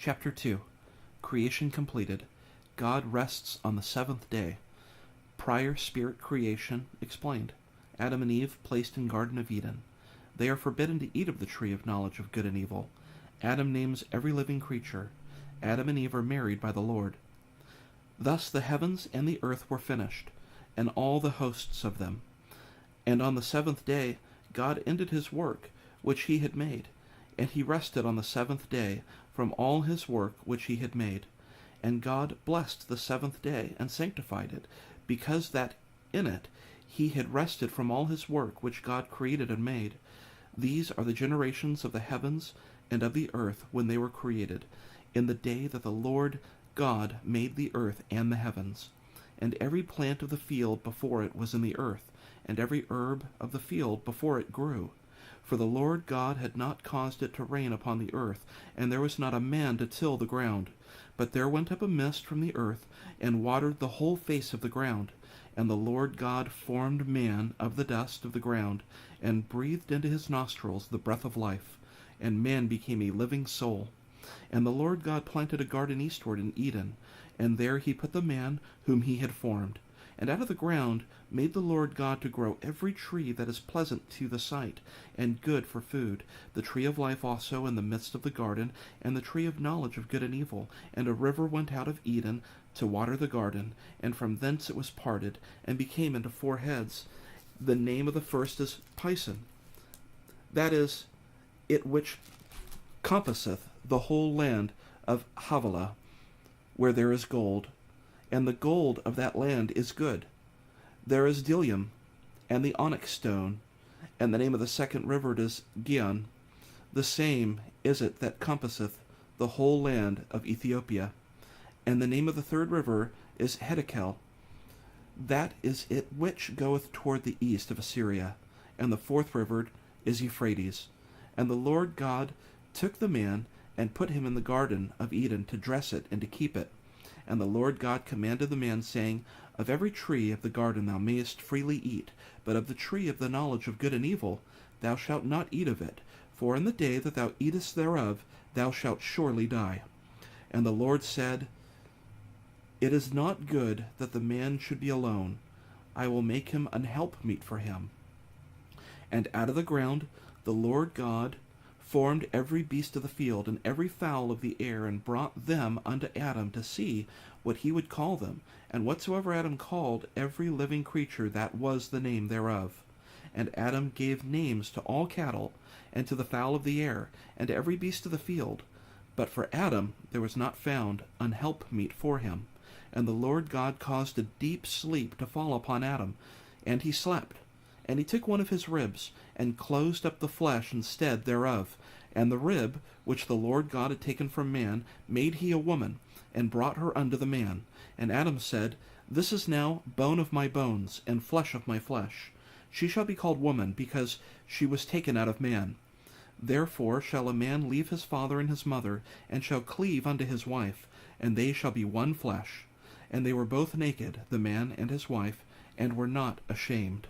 Chapter 2. Creation completed. God rests on the seventh day. Prior spirit creation explained. Adam and Eve placed in Garden of Eden. They are forbidden to eat of the tree of knowledge of good and evil. Adam names every living creature. Adam and Eve are married by the Lord. Thus the heavens and the earth were finished, and all the hosts of them. And on the seventh day God ended his work which he had made, and he rested on the seventh day from all his work which he had made. And God blessed the seventh day and sanctified it, because that in it he had rested from all his work which God created and made. These are the generations of the heavens and of the earth when they were created, in the day that the Lord God made the earth and the heavens. And every plant of the field before it was in the earth, and every herb of the field before it grew. For the Lord God had not caused it to rain upon the earth, and there was not a man to till the ground. But there went up a mist from the earth, and watered the whole face of the ground. And the Lord God formed man of the dust of the ground, and breathed into his nostrils the breath of life, and man became a living soul. And the Lord God planted a garden eastward in Eden, and there he put the man whom he had formed. And out of the ground made the Lord God to grow every tree that is pleasant to the sight, and good for food, the tree of life also in the midst of the garden, and the tree of knowledge of good and evil. And a river went out of Eden to water the garden, and from thence it was parted, and became into four heads. The name of the first is Pison, that is, it which compasseth the whole land of Havilah, where there is gold, and the gold of that land is good. There is bdellium, and the onyx stone, and the name of the second river is Gihon. The same is it that compasseth the whole land of Ethiopia. And the name of the third river is Hiddekel. That is it which goeth toward the east of Assyria. And the fourth river is Euphrates. And the Lord God took the man, and put him in the garden of Eden to dress it and to keep it. And the Lord God commanded the man, saying, Of every tree of the garden thou mayest freely eat, but of the tree of the knowledge of good and evil thou shalt not eat of it, for in the day that thou eatest thereof thou shalt surely die. And the Lord said, It is not good that the man should be alone. I will make him an helpmeet for him. And out of the ground the Lord God formed every beast of the field, and every fowl of the air, and brought them unto Adam to see what he would call them. And whatsoever Adam called every living creature, that was the name thereof. And Adam gave names to all cattle, and to the fowl of the air, and to every beast of the field. But for Adam there was not found an helpmeet for him. And the Lord God caused a deep sleep to fall upon Adam, and he slept. And he took one of his ribs, and closed up the flesh instead thereof. And the rib, which the Lord God had taken from man, made he a woman, and brought her unto the man. And Adam said, This is now bone of my bones, and flesh of my flesh. She shall be called woman, because she was taken out of man. Therefore shall a man leave his father and his mother, and shall cleave unto his wife, and they shall be one flesh. And they were both naked, the man and his wife, and were not ashamed.